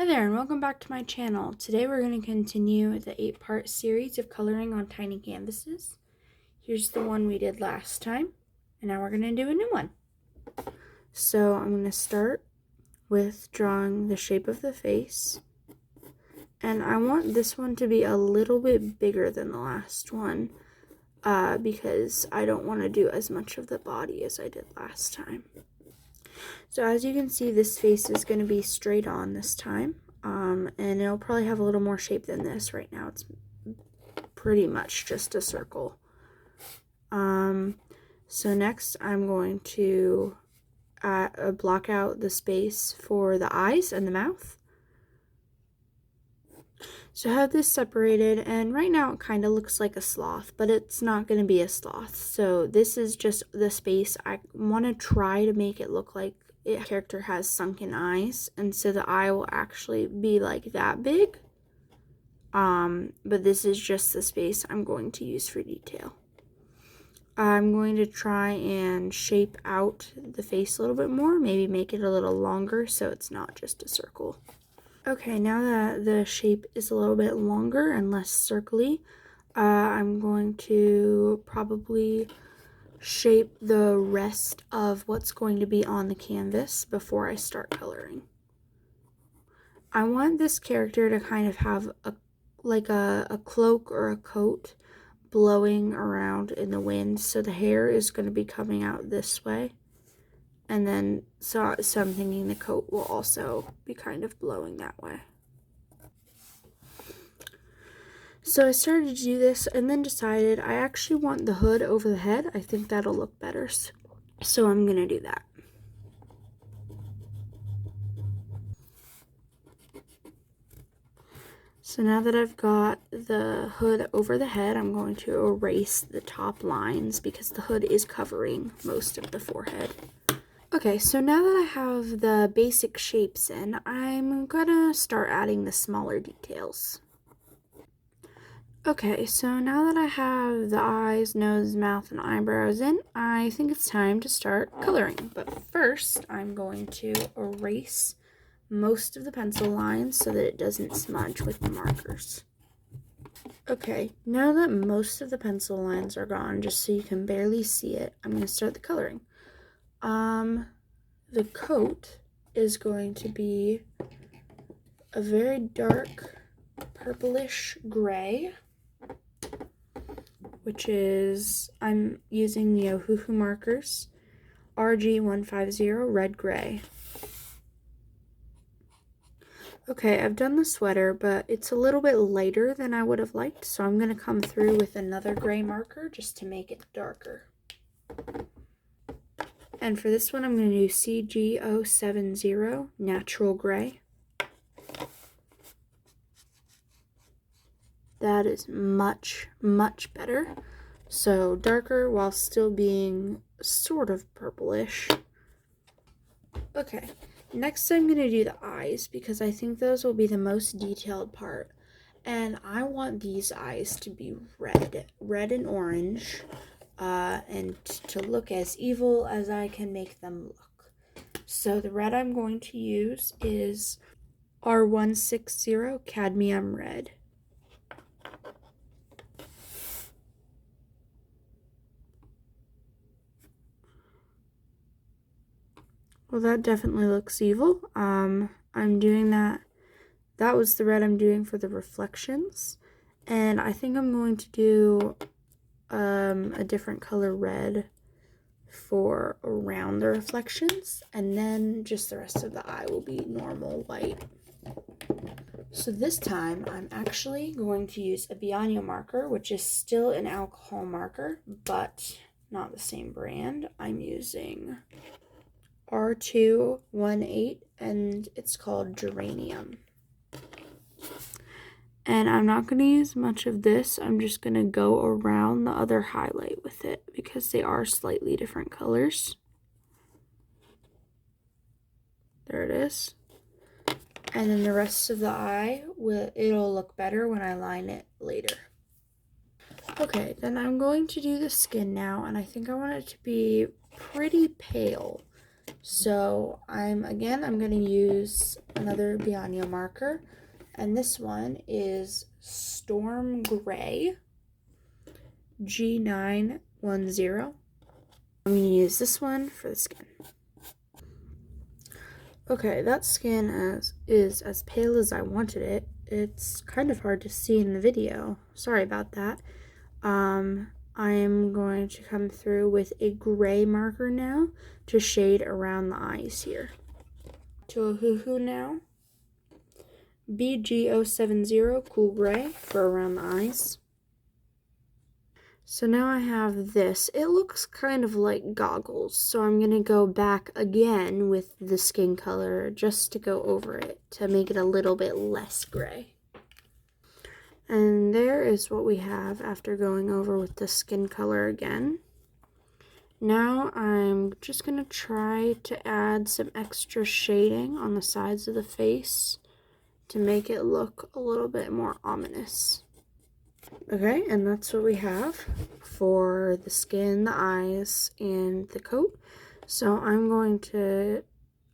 Hi there and welcome back to my channel. Today we're going to continue the 8-part series of coloring on tiny canvases. Here's the one we did last time, and now we're going to do a new one. So I'm going to start with drawing the shape of the face, and I want this one to be a little bit bigger than the last one because I don't want to do as much of the body as I did last time. So as you can see, this face is going to be straight on this time, and it'll probably have a little more shape than this. Right now it's pretty much just a circle. So next I'm going to block out the space for the eyes and the mouth. So I have this separated, and right now it kind of looks like a sloth, but it's not going to be a sloth. So this is just the space. I want to try to make it look like a character has sunken eyes, and so the eye will actually be like that big. But this is just the space I'm going to use for detail. I'm going to try and shape out the face a little bit more, maybe make it a little longer so it's not just a circle. Okay, now that the shape is a little bit longer and less circly, I'm going to probably shape the rest of what's going to be on the canvas before I start coloring. I want this character to kind of have a cloak or a coat blowing around in the wind, so the hair is going to be coming out this way. And then, so I'm thinking the coat will also be kind of blowing that way. So I started to do this and then decided I actually want the hood over the head. I think that'll look better. So I'm going to do that. So now that I've got the hood over the head, I'm going to erase the top lines because the hood is covering most of the forehead. Okay, so now that I have the basic shapes in, I'm gonna start adding the smaller details. Okay, so now that I have the eyes, nose, mouth, and eyebrows in, I think it's time to start coloring. But first, I'm going to erase most of the pencil lines so that it doesn't smudge with the markers. Okay, now that most of the pencil lines are gone, just so you can barely see it, I'm going to start the coloring. The coat is going to be a very dark purplish gray, which is, I'm using the Ohuhu markers, RG150 red gray. Okay, I've done the sweater, but it's a little bit lighter than I would have liked, so I'm going to come through with another gray marker just to make it darker. And for this one, I'm going to do CG070 natural gray. That is much, much better. So darker while still being sort of purplish. Okay, next I'm going to do the eyes because I think those will be the most detailed part. And I want these eyes to be red and orange, and to look as evil as I can make them look. So the red I'm going to use is R160 cadmium red. Well, that definitely looks evil. I'm doing that. That was the red I'm doing for the reflections. And I think I'm going to do a different color red for around the reflections. And then just the rest of the eye will be normal white. So this time, I'm actually going to use a Bianyo marker, which is still an alcohol marker, but not the same brand. I'm using R218, and it's called Geranium. And I'm not going to use much of this. I'm just going to go around the other highlight with it because they are slightly different colors. There it is. And then the rest of the eye, it'll look better when I line it later. Okay, then I'm going to do the skin now, and I think I want it to be pretty pale. So I'm going to use another Bianio marker, and this one is Storm Gray G910. I'm going to use this one for the skin. Okay, that skin is as pale as I wanted it. It's kind of hard to see in the video. Sorry about that. I'm going to come through with a gray marker now to shade around the eyes here. To Ohuhu now. BG070 Cool Gray for around the eyes. So now I have this. It looks kind of like goggles, so I'm going to go back again with the skin color just to go over it to make it a little bit less gray. And there is what we have after going over with the skin color again. Now I'm just going to try to add some extra shading on the sides of the face to make it look a little bit more ominous. Okay, and that's what we have for the skin, the eyes, and the coat. So I'm going to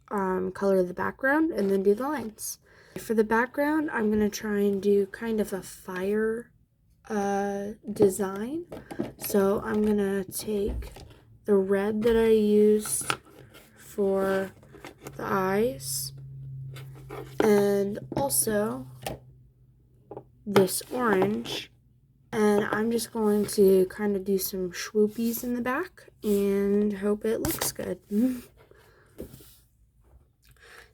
color the background and then do the lines. For the background, I'm going to try and do kind of a fire design. So I'm going to take the red that I used for the eyes and also this orange, and I'm just going to kind of do some swoopies in the back and hope it looks good.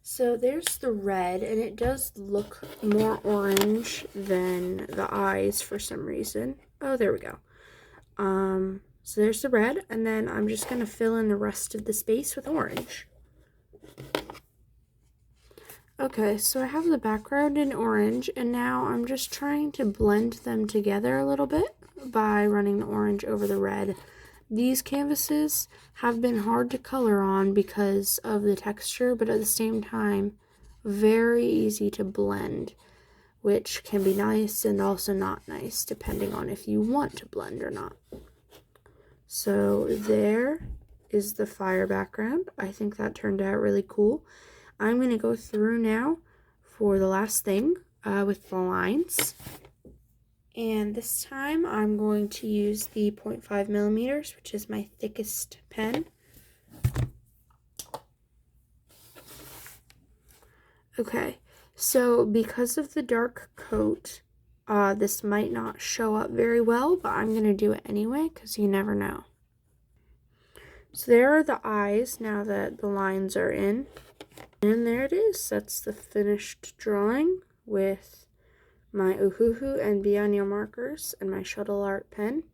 So there's the red, and it does look more orange than the eyes for some reason. Oh, there we go. So there's the red, and then I'm just going to fill in the rest of the space with orange. Okay, so I have the background in orange, and now I'm just trying to blend them together a little bit by running the orange over the red. These canvases have been hard to color on because of the texture, but at the same time, very easy to blend, which can be nice and also not nice, depending on if you want to blend or not. So there is the fire background. I think that turned out really cool. I'm going to go through now for the last thing with the lines. And this time I'm going to use the 0.5 millimeters, which is my thickest pen. Okay, so because of the dark coat, this might not show up very well, but I'm going to do it anyway because you never know. So there are the eyes now that the lines are in. And there it is. That's the finished drawing with my Ohuhu and Bianio markers and my Shuttle Art pen.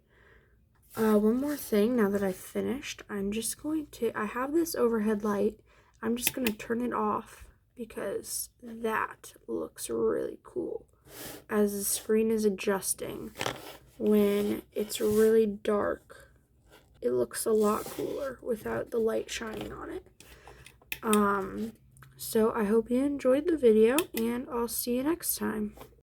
One more thing now that I've finished, I'm just going to, I have this overhead light. I'm just going to turn it off because that looks really cool as the screen is adjusting. When it's really dark, it looks a lot cooler without the light shining on it. So I hope you enjoyed the video, and I'll see you next time.